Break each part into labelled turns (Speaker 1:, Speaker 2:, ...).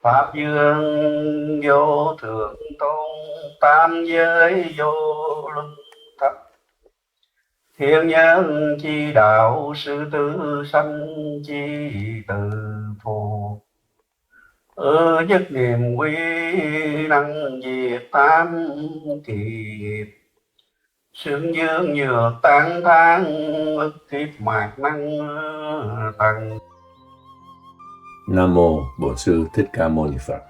Speaker 1: Pháp dương vô thượng tôn, tam giới vô luân thập. Thiên nhân chi đạo, sư tử sanh chi từ phù. Nhất niệm quy năng diệt tam kỳ nghiệp. Sướng dương nhược tán thán, ức kiếp mạt năng tầng.
Speaker 2: Nam Mô Bổn Sư Thích Ca Mâu Ni Phật.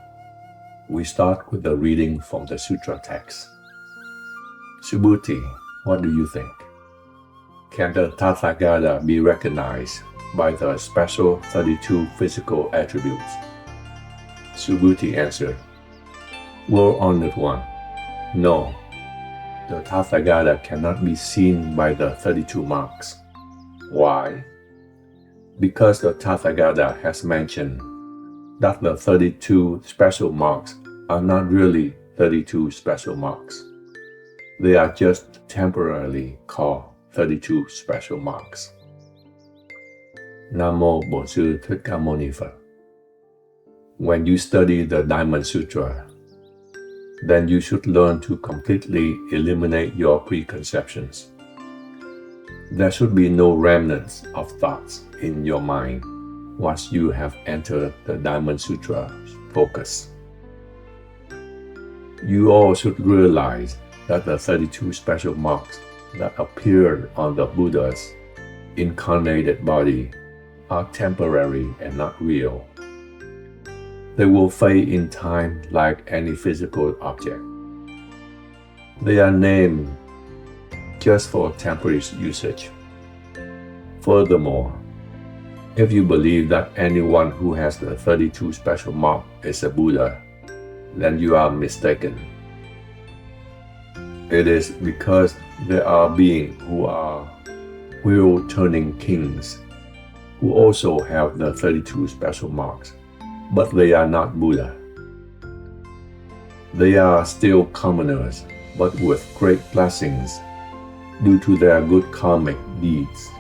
Speaker 2: We start with the reading from the sutra text. Subhuti, what do you think? Can the Tathagata be recognized by the special 32 physical attributes? Subhuti answered, Well-honored one, no, the Tathagata cannot be seen by the 32 marks. Why? Because the Tathagata has mentioned that the 32 special marks are not really 32 special marks. They are just temporarily called 32 special marks. Nam Mô Bổn Sư Thích Ca Mâu Ni Phật. When you study the Diamond Sutra, then you should learn to completely eliminate your preconceptions. There should be no remnants of thoughts in your mind once you have entered the Diamond Sutra focus. You all should realize that the 32 special marks that appeared on the Buddha's incarnated body are temporary and not real. They will fade in time like any physical object. They are named just for temporary usage. Furthermore, if you believe that anyone who has the 32 special mark is a Buddha, then you are mistaken. It is because there are beings who are wheel-turning kings who also have the 32 special marks, but they are not Buddha. They are still commoners, but with great blessings due to their good karmic deeds.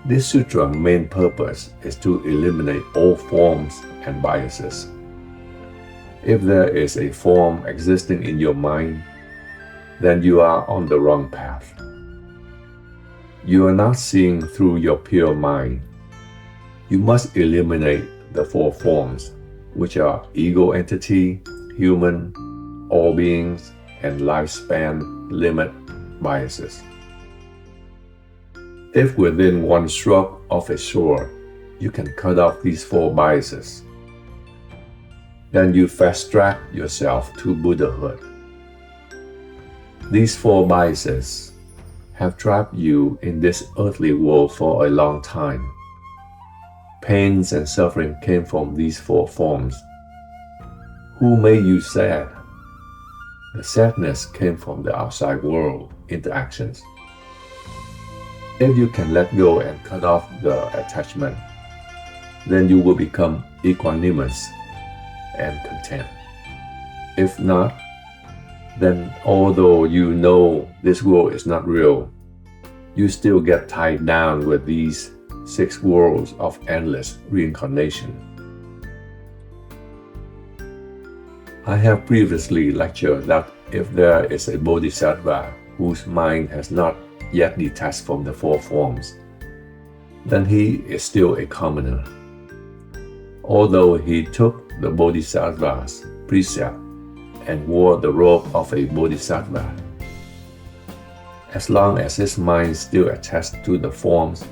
Speaker 2: This sutra's main purpose is to eliminate all forms and biases. If there is a form existing in your mind, then you are on the wrong path. You are not seeing through your pure mind. You must eliminate the four forms, which are ego entity, human, all beings, and lifespan limit biases. If within one stroke of a sword, you can cut off these four biases, then you fast-track yourself to Buddhahood. These four biases have trapped you in this earthly world for a long time. Pains and suffering came from these four forms. Who made you sad? The sadness came from the outside world interactions. If you can let go and cut off the attachment, then you will become equanimous and content. If not, then although you know this world is not real, you still get tied down with these 6 worlds of endless reincarnation. I have previously lectured that if there is a bodhisattva whose mind has not yet detached from the 4 forms, then he is still a commoner. Although he took the bodhisattva's precept and wore the robe of a bodhisattva, as long as his mind is still attached to the forms,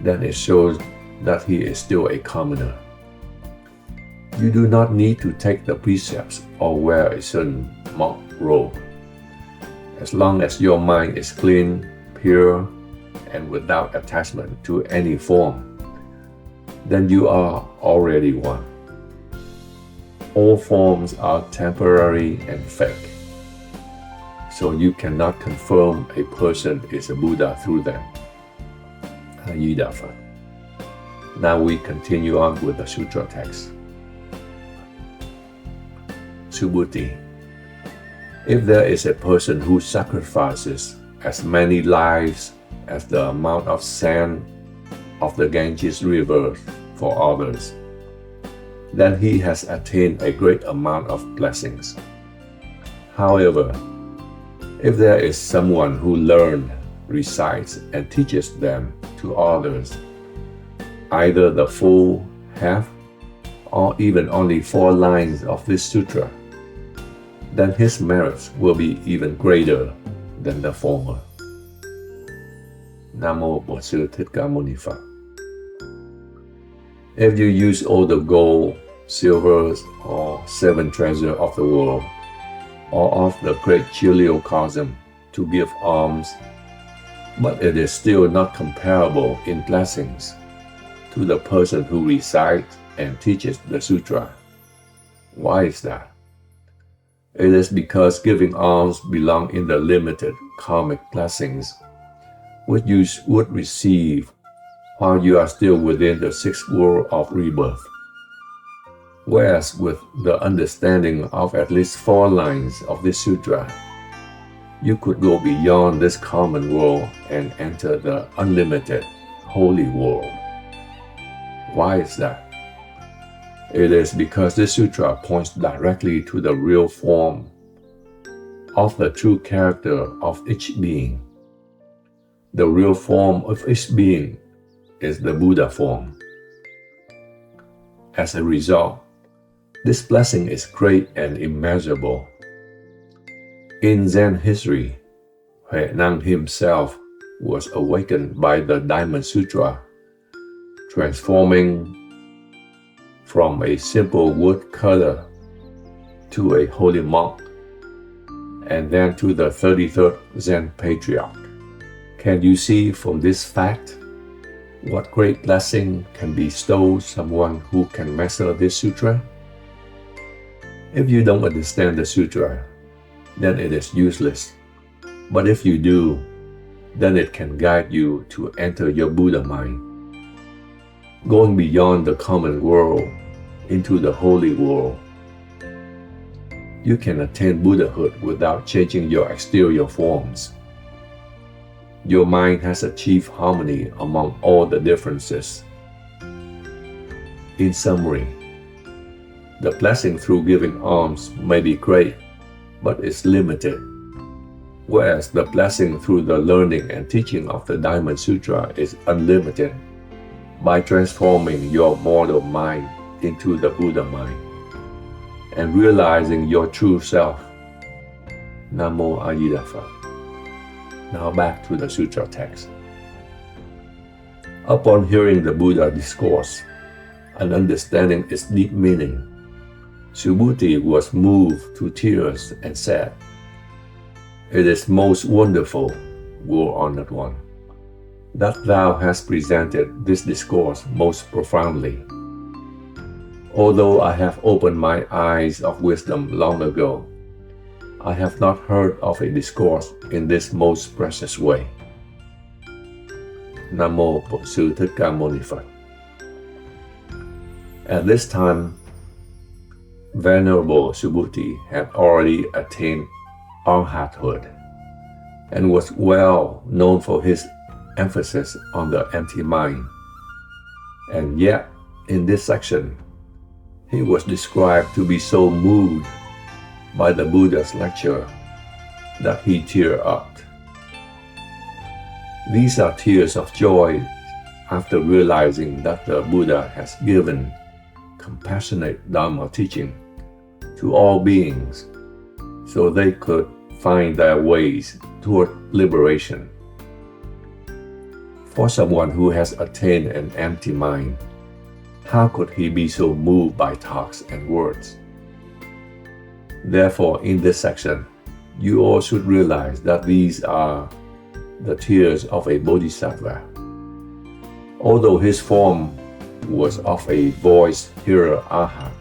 Speaker 2: then it shows that he is still a commoner. You do not need to take the precepts or wear a certain monk robe. As long as your mind is clean, pure, and without attachment to any form, then you are already one. All forms are temporary and fake, so you cannot confirm a person is a Buddha through them. Ayida Phật. Now we continue on with the sutra text. Subhuti. If there is a person who sacrifices as many lives as the amount of sand of the Ganges River for others, then he has attained a great amount of blessings. However, if there is someone who learns, recites, and teaches them to others, either the full, half, or even only 4 lines of this sutra, then his merits will be even greater than the former. Nam Mô Bổn Sư Thích Ca Mâu Ni Phật. If you use all the gold, silver, or 7 treasures of the world, or of the great chiliocosm to give alms, but it is still not comparable in blessings to the person who recites and teaches the sutra. Why is that? It is because giving alms belong in the limited karmic blessings which you would receive while you are still within the 6th world of rebirth. Whereas with the understanding of at least 4 lines of this sutra, you could go beyond this common world and enter the unlimited holy world. Why is that? It is because this sutra points directly to the real form of the true character of each being. The real form of each being is the Buddha form. As a result, this blessing is great and immeasurable. In Zen history, Huineng himself was awakened by the Diamond Sutra, transforming from a simple woodcutter to a holy monk, and then to the 33rd Zen patriarch. Can you see from this fact what great blessing can bestow someone who can master this sutra? If you don't understand the sutra, then it is useless. But if you do, then it can guide you to enter your Buddha mind, going beyond the common world into the holy world. You can attain Buddhahood without changing your exterior forms. Your mind has achieved harmony among all the differences. In summary, the blessing through giving alms may be great, but is limited, whereas the blessing through the learning and teaching of the Diamond Sutra is unlimited by transforming your mortal mind into the Buddha mind and realizing your true self. Nam Mô A Di Đà Phật. Now back to the sutra text. Upon hearing the Buddha discourse and understanding its deep meaning, Subhuti was moved to tears and said, "It is most wonderful, World-Honored One, that thou hast presented this discourse most profoundly. Although I have opened my eyes of wisdom long ago, I have not heard of a discourse in this most precious way." Nam Mô Bổn Sư Thích Ca Mâu Ni Phật. At this time, Venerable Subhuti had already attained arhathood and was well known for his emphasis on the empty mind. And yet, in this section, he was described to be so moved by the Buddha's lecture that he teared up. These are tears of joy after realizing that the Buddha has given compassionate Dharma teaching to all beings so they could find their ways toward liberation. For someone who has attained an empty mind, how could he be so moved by talks and words? Therefore, in this section, you all should realize that these are the tears of a bodhisattva. Although his form was of a voice hearer arhat,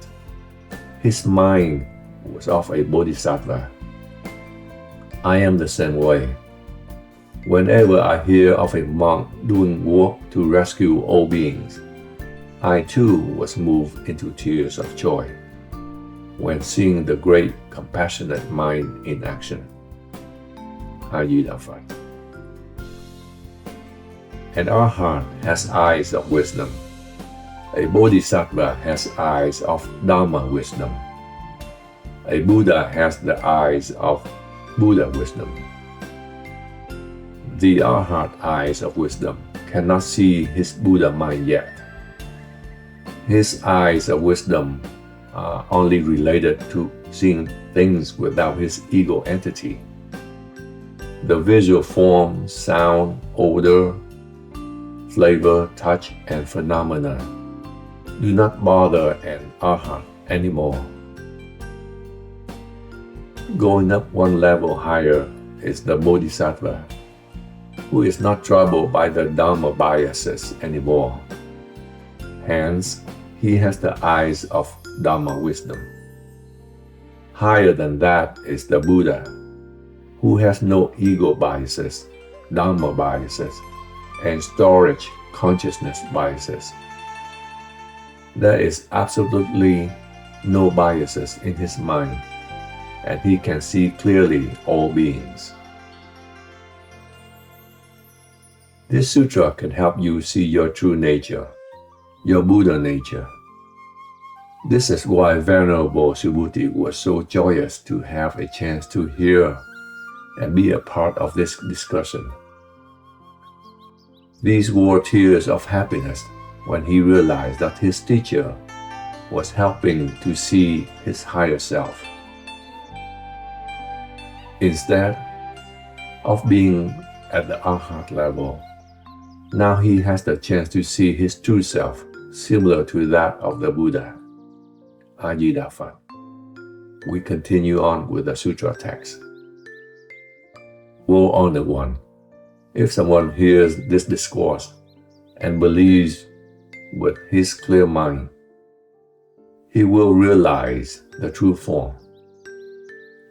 Speaker 2: his mind was of a bodhisattva. I am the same way. Whenever I hear of a monk doing work to rescue all beings, I too was moved into tears of joy when seeing the great compassionate mind in action. A Di Đà Phật. An arhat has eyes of wisdom, A bodhisattva has eyes of Dharma wisdom. A Buddha has the eyes of Buddha wisdom. The Arhat eyes of wisdom cannot see his Buddha mind yet. His eyes of wisdom are only related to seeing things without his ego entity. The visual form, sound, odor, flavor, touch, and phenomena do not bother an Arhat anymore. Going up one level higher is the Bodhisattva, who is not troubled by the Dharma biases anymore. Hence, he has the eyes of Dharma wisdom. Higher than that is the Buddha, who has no ego biases, Dharma biases, and storage consciousness biases. There is absolutely no biases in his mind, and he can see clearly all beings. This sutra can help you see your true nature, your Buddha nature. This is why Venerable Subhuti was so joyous to have a chance to hear and be a part of this discussion. These were tears of happiness when he realized that his teacher was helping to see his higher self. Instead of being at the Arhat level, now he has the chance to see his true self, similar to that of the Buddha. Ajita Phap. We continue on with the sutra text. Woe Honored One, if someone hears this discourse and believes with his clear mind, he will realize the true form.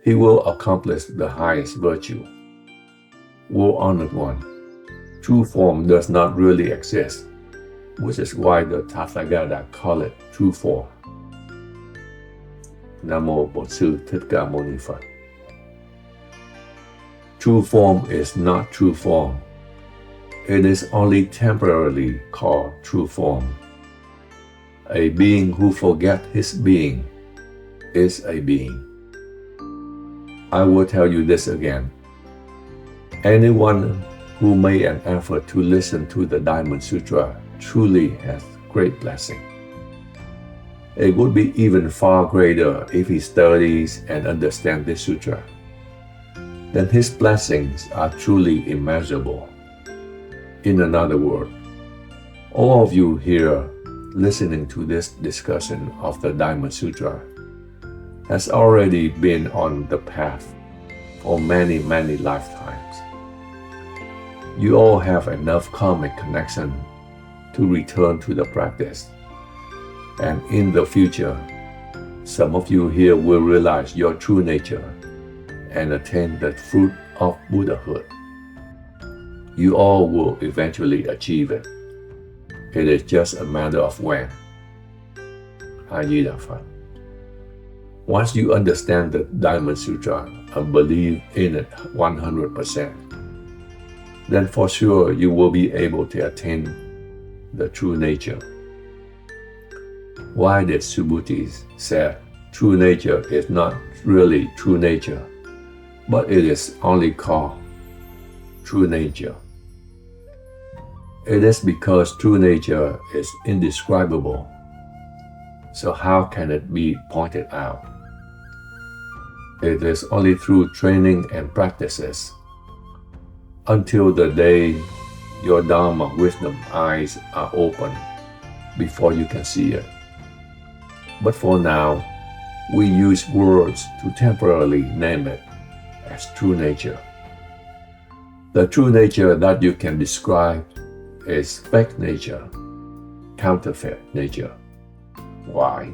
Speaker 2: He will accomplish the highest virtue. Woe Honored One, true form does not really exist, which is why the Tathagata call it true form. Nam Mô Bổn Sư Thích Ca Mâu Ni Phật. True form is not true form. It is only temporarily called true form. A being who forgets his being is a being. I will tell you this again. Anyone who made an effort to listen to the Diamond Sutra truly has great blessing. It would be even far greater if he studies and understands this sutra. Then his blessings are truly immeasurable. In another word, all of you here listening to this discussion of the Diamond Sutra has already been on the path for many, many lifetimes. You all have enough karmic connection to return to the practice. And in the future, some of you here will realize your true nature and attain the fruit of Buddhahood. You all will eventually achieve it. It is just a matter of when. Ajita Phap. Once you understand the Diamond Sutra and believe in it 100%, then for sure you will be able to attain the true nature. Why did Subhuti say true nature is not really true nature, but it is only called true nature? It is because true nature is indescribable. So how can it be pointed out? It is only through training and practices, until the day your Dharma wisdom eyes are open before you can see it. But for now, we use words to temporarily name it as true nature. The true nature that you can describe is fake nature, counterfeit nature. Why?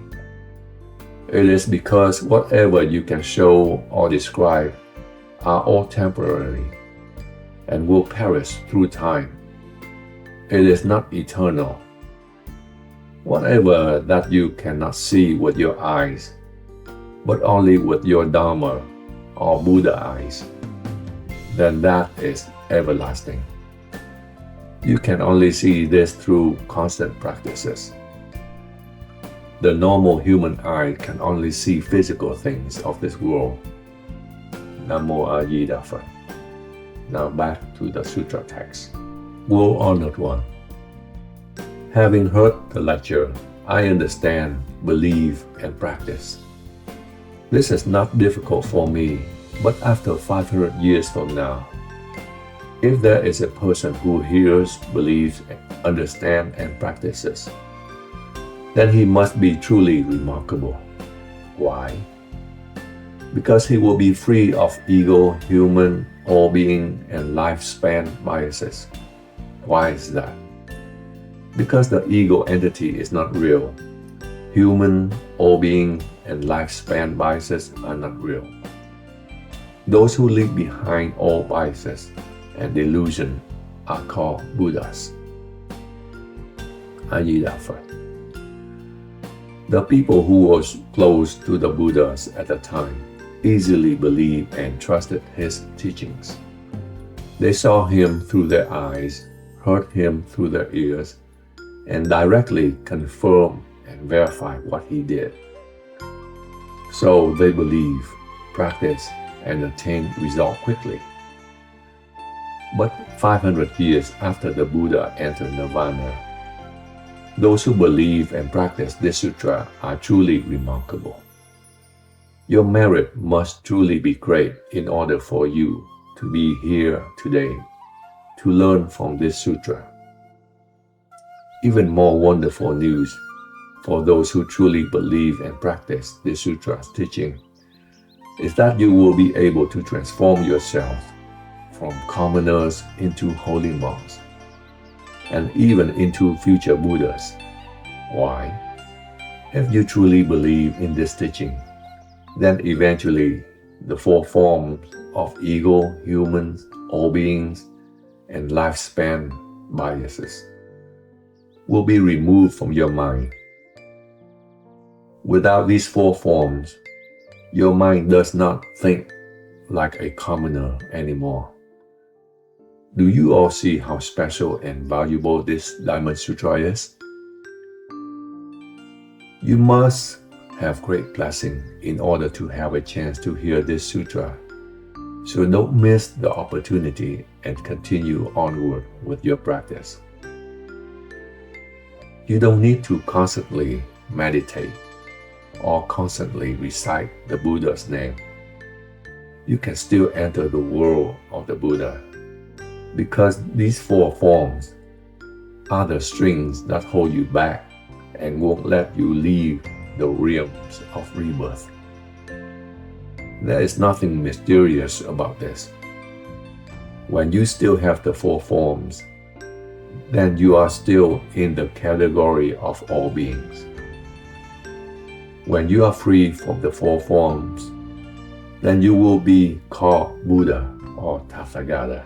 Speaker 2: It is because whatever you can show or describe are all temporary and will perish through time. It is not eternal. Whatever that you cannot see with your eyes, but only with your Dharma or Buddha eyes, then that is everlasting. You can only see this through constant practices. The normal human eye can only see physical things of this world. Namo A Di Đà Phật. Now back to the sutra text. World Honored One. Having heard the lecture, I understand, believe, and practice. This is not difficult for me, but after 500 years from now, if there is a person who hears, believes, understands, and practices, then he must be truly remarkable. Why? Because he will be free of ego, human, all-being, and lifespan biases. Why is that? Because the ego entity is not real. Human, all-being, and lifespan biases are not real. Those who leave behind all biases and delusion are called Buddhas. A Di Đà Phật. The people who were close to the Buddhas at the time easily believed and trusted his teachings. They saw him through their eyes, heard him through their ears, and directly confirmed and verified what he did. So they believe, practice, and attain result quickly. But 500 years after the Buddha entered Nirvana, those who believe and practice this sutra are truly remarkable. Your merit must truly be great in order for you to be here today to learn from this sutra. Even more wonderful news for those who truly believe and practice this sutra's teaching is that you will be able to transform yourself from commoners into holy monks, and even into future Buddhas. Why? If you truly believe in this teaching, then eventually the four forms of ego, humans, all beings, and lifespan biases will be removed from your mind. Without these four forms, your mind does not think like a commoner anymore. Do you all see how special and valuable this Diamond Sutra is? You must have great blessing in order to have a chance to hear this sutra. So don't miss the opportunity and continue onward with your practice. You don't need to constantly meditate or constantly recite the Buddha's name. You can still enter the world of the Buddha, because these four forms are the strings that hold you back and won't let you leave the realms of rebirth. There is nothing mysterious about this. When you still have the four forms, then you are still in the category of all beings. When you are free from the four forms, then you will be called Buddha or Tathagata.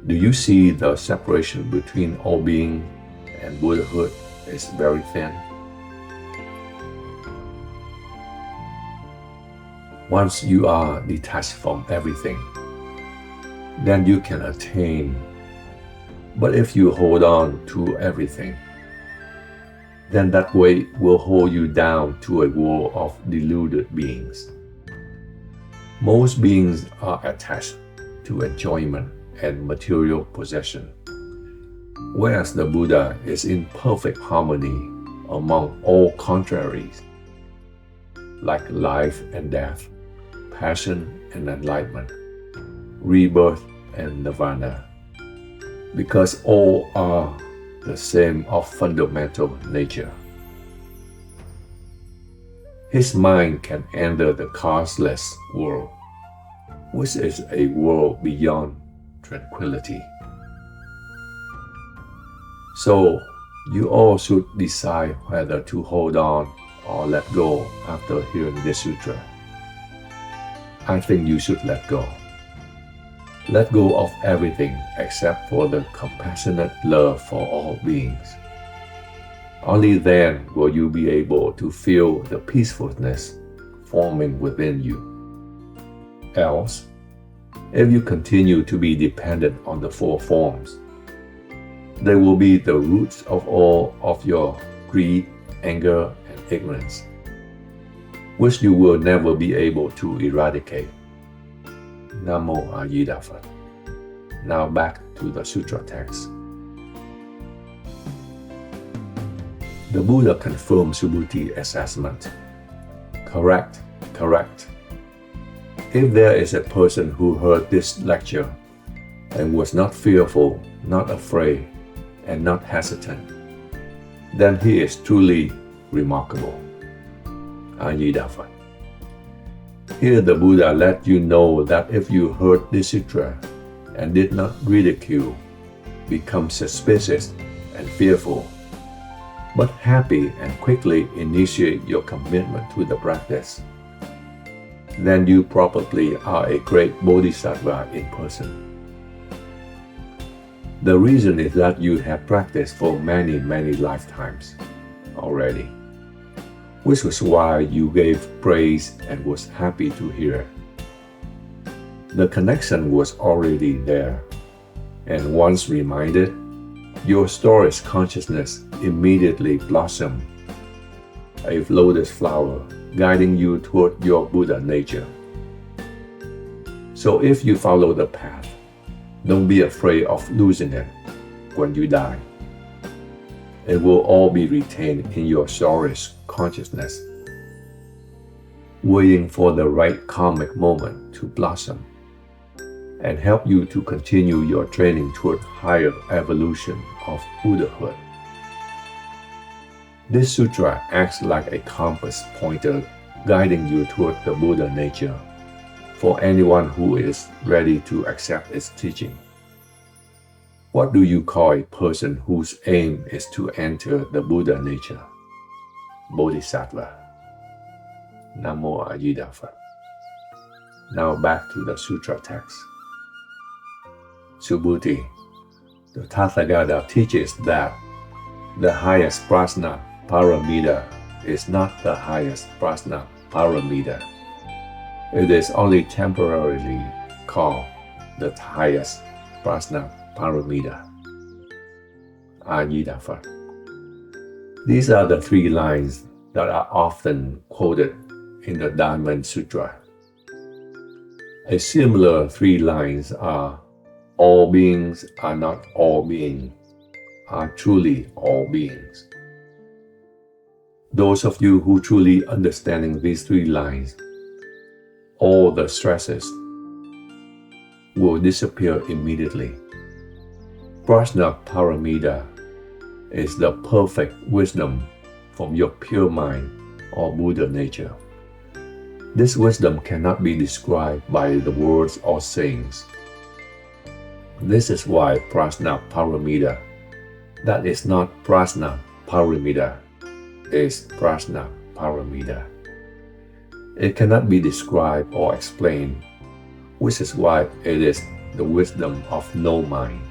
Speaker 2: Do you see the separation between all being and Buddhahood is very thin? Once you are detached from everything, then you can attain. But if you hold on to everything, then that weight will hold you down to a world of deluded beings. Most beings are attached to enjoyment and material possession, whereas the Buddha is in perfect harmony among all contraries, like life and death, passion and enlightenment, rebirth and nirvana, because all are the same of fundamental nature. His mind can enter the causeless world, which is a world beyond tranquility. So, you all should decide whether to hold on or let go after hearing this sutra. I think you should let go. Let go of everything except for the compassionate love for all beings. Only then will you be able to feel the peacefulness forming within you. Else, if you continue to be dependent on the four forms, they will be the roots of all of your greed, anger and ignorance, which you will never be able to eradicate. Namo Ayida Phật. Now back to the sutra text. The Buddha confirmed Subhuti assessment. Correct, correct. If there is a person who heard this lecture and was not fearful, not afraid, and not hesitant, then he is truly remarkable. Ayida Phật. Here the Buddha let you know that if you heard this sutra and did not ridicule, become suspicious and fearful, but happy and quickly initiate your commitment to the practice, then you probably are a great bodhisattva in person. The reason is that you have practiced for many, many lifetimes already, which was why you gave praise and was happy to hear. The connection was already there, and once reminded, your storage consciousness immediately blossomed, a lotus flower guiding you toward your Buddha nature. So if you follow the path, don't be afraid of losing it when you die. It will all be retained in your storage consciousness, waiting for the right karmic moment to blossom and help you to continue your training toward higher evolution of Buddhahood. This sutra acts like a compass pointer guiding you toward the Buddha nature for anyone who is ready to accept its teaching. What do you call a person whose aim is to enter the Buddha nature? Bodhisattva. Namo Ayida Phật. Now back to the sutra text. Subhuti, the Tathagata teaches that the highest prajna paramita is not the highest prajna paramita. It is only temporarily called the highest prajna paramita. Ayida Phật. These are the 3 lines that are often quoted in the Diamond Sutra. A similar 3 lines are: all beings are not all beings, are truly all beings. Those of you who truly understanding these 3 lines, all the stresses will disappear immediately. Prajna paramita is the perfect wisdom from your pure mind or Buddha nature. This wisdom cannot be described by the words or sayings. This is why prajna paramita, that is not prajna paramita, is prajna paramita. It cannot be described or explained, which is why it is the wisdom of no mind.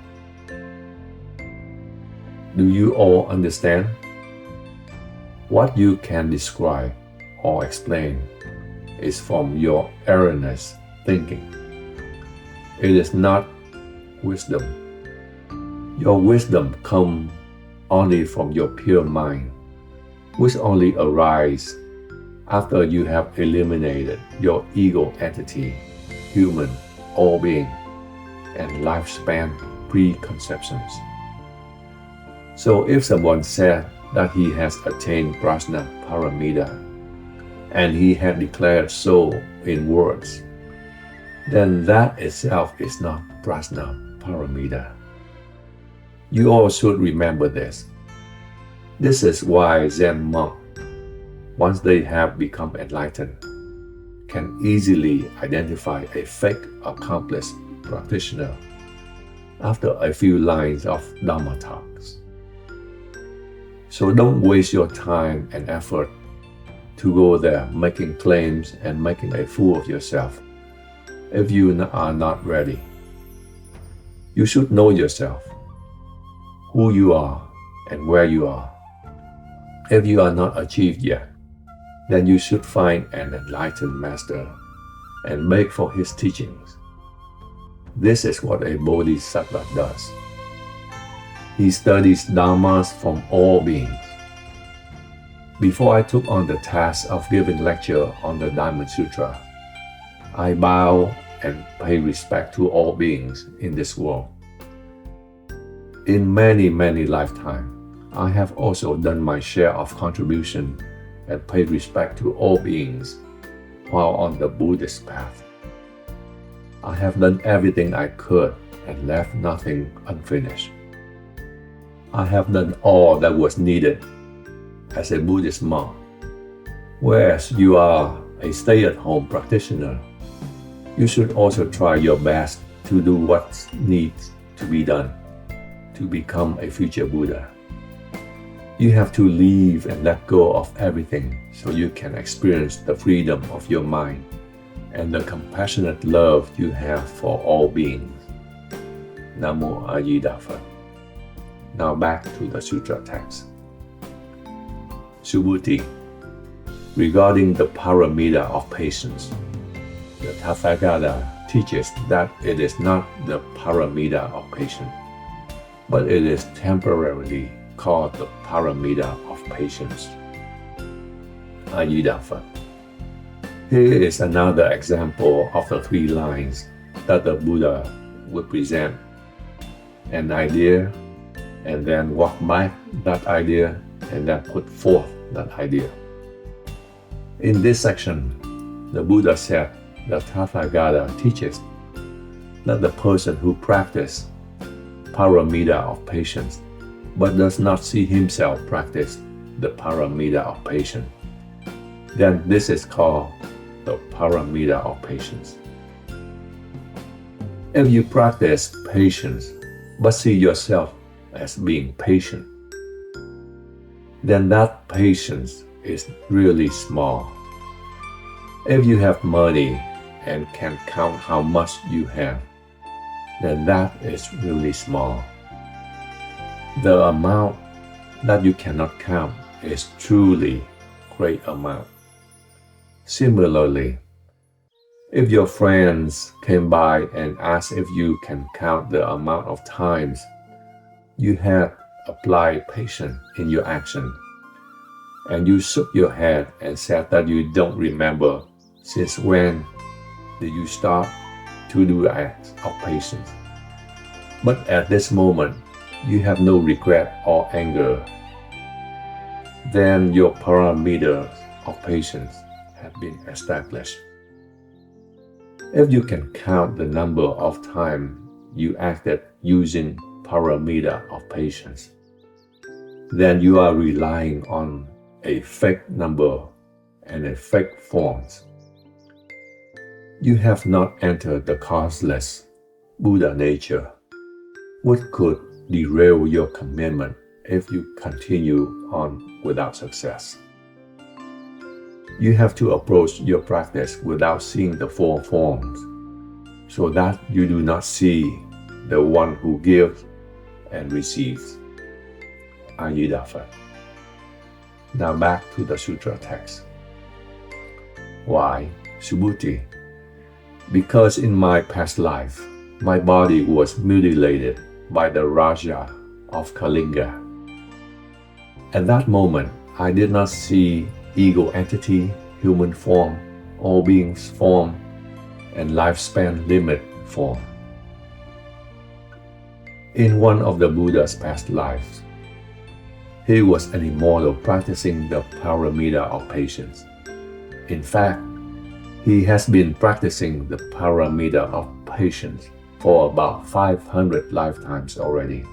Speaker 2: Do you all understand? What you can describe or explain is from your erroneous thinking. It is not wisdom. Your wisdom comes only from your pure mind, which only arises after you have eliminated your ego entity, human, all being, and lifespan preconceptions. So if someone said that he has attained prajna paramita, and he had declared so in words, then that itself is not prajna paramita. You all should remember this. This is why Zen monks, once they have become enlightened, can easily identify a fake accomplished practitioner after a few lines of Dhamma talks. So don't waste your time and effort to go there making claims and making a fool of yourself if you are not ready. You should know yourself, who you are and where you are. If you are not achieved yet, then you should find an enlightened master and beg for his teachings. This is what a bodhisattva does. He studies dhammas from all beings. Before I took on the task of giving lecture on the Diamond Sutra, I bow and pay respect to all beings in this world. In many, many lifetimes, I have also done my share of contribution and paid respect to all beings while on the Buddhist path. I have done everything I could and left nothing unfinished. I have done all that was needed as a Buddhist monk, whereas you are a stay-at-home practitioner. You should also try your best to do what needs to be done to become a future Buddha. You have to leave and let go of everything so you can experience the freedom of your mind and the compassionate love you have for all beings. Namo A Di Đà Phật. Now back to the sutra text. Subhuti. Regarding the paramita of patience, the Tathagata teaches that it is not the paramita of patience, but it is temporarily called the paramita of patience. A Di Đà Phật. Here is another example of the three lines that the Buddha would present: an idea, and then walk back that idea, and then put forth that idea. In this section, the Buddha said the Tathagata teaches that the person who practices paramita of patience but does not see himself practice the paramita of patience, then this is called the paramita of patience. If you practice patience but see yourself as being patient, then that patience is really small. If you have money and can count how much you have, then that is really small. The amount that you cannot count is truly great amount. Similarly, if your friends came by and asked if you can count the amount of times you have applied patience in your action, and you shook your head and said that you don't remember since when did you start to do acts of patience, but at this moment you have no regret or anger, then your parameters of patience have been established. If you can count the number of times you acted using paramita of patience, then you are relying on a fake number and a fake forms. You have not entered the causeless Buddha nature, which could derail your commitment if you continue on without success. You have to approach your practice without seeing the four forms, so that you do not see the one who gives and receives. A Di Đà Phật. Now back to the sutra text. Why, Subhuti? Because in my past life, my body was mutilated by the Raja of Kalinga. At that moment, I did not see ego entity, human form, all beings form, and lifespan limit form. In one of the Buddha's past lives, he was an immortal practicing the paramita of patience. In fact, he has been practicing the paramita of patience for about 500 lifetimes already.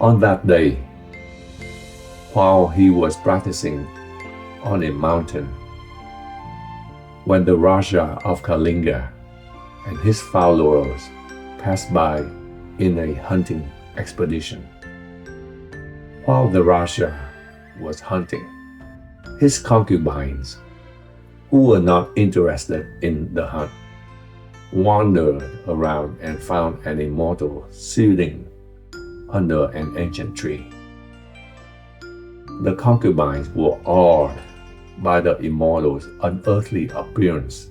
Speaker 2: On that day, while he was practicing on a mountain, when the Raja of Kalinga and his followers passed by in a hunting expedition. While the Raja was hunting, his concubines, who were not interested in the hunt, wandered around and found an immortal sitting under an ancient tree. The concubines were awed by the immortal's unearthly appearance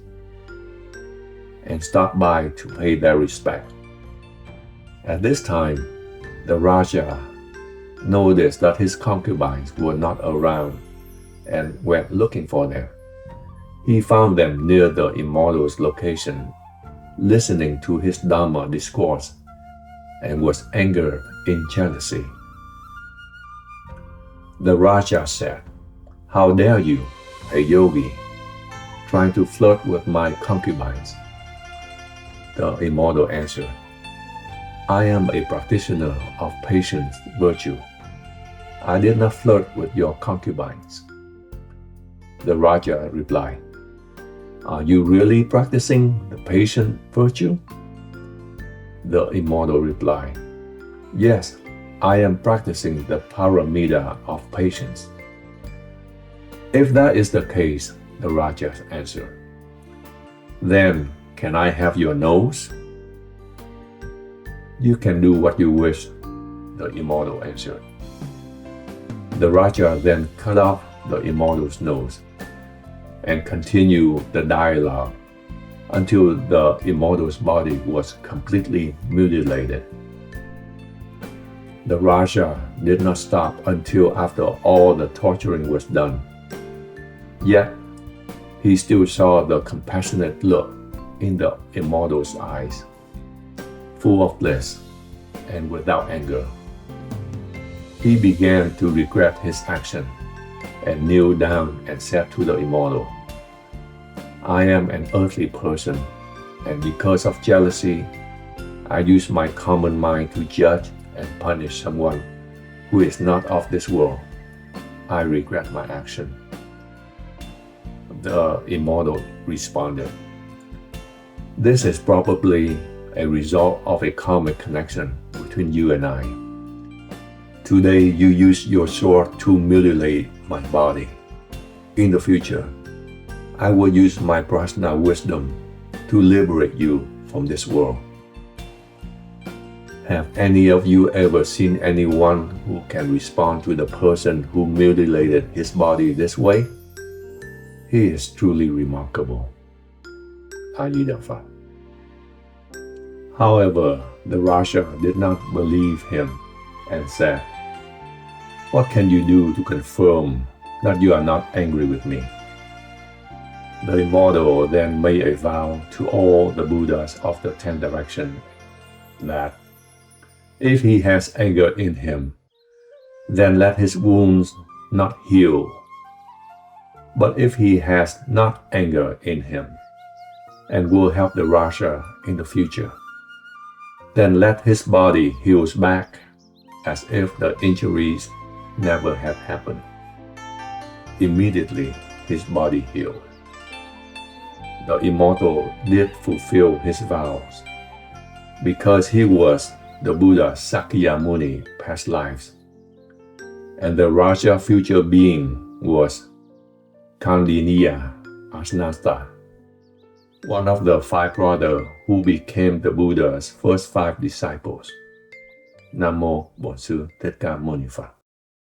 Speaker 2: and stopped by to pay their respect. At this time, the Raja noticed that his concubines were not around and went looking for them. He found them near the immortal's location, listening to his Dharma discourse, and was angered in jealousy. The Raja said, "How dare you, a yogi, trying to flirt with my concubines?" The immortal answered, "I am a practitioner of patience virtue. I did not flirt with your concubines." The Raja replied, "Are you really practicing the patient virtue?" The immortal replied, "Yes, I am practicing the paramita of patience." "If that is the case," the Raja answered, "then can I have your nose?" "You can do what you wish," the immortal answered. The Raja then cut off the immortal's nose and continued the dialogue until the immortal's body was completely mutilated. The Raja did not stop until after all the torturing was done. Yet, he still saw the compassionate look in the immortal's eyes, full of bliss and without anger. He began to regret his action and kneeled down and said to the immortal, "I am an earthly person, and because of jealousy, I use my common mind to judge and punish someone who is not of this world. I regret my action." The immortal responded, "This is probably a result of a karmic connection between you and I. Today you use your sword to mutilate my body. In the future, I will use my prajna wisdom to liberate you from this world." Have any of you ever seen anyone who can respond to the person who mutilated his body this way? He is truly remarkable. Phap. However, the Raja did not believe him and said, "What can you do to confirm that you are not angry with me?" The immortal then made a vow to all the Buddhas of the 10 directions that if he has anger in him, then let his wounds not heal. But if he has not anger in him and will help the Raja in the future, then let his body heal back as if the injuries never had happened. Immediately his body healed. The immortal did fulfill his vows because he was the Buddha Sakyamuni past lives, and the Raja future being was Kandiniya Asnasta, one of the 5 brothers who became the Buddha's first 5 disciples. Nam Mô Bổn Sư Thích Ca Mâu Ni Phật.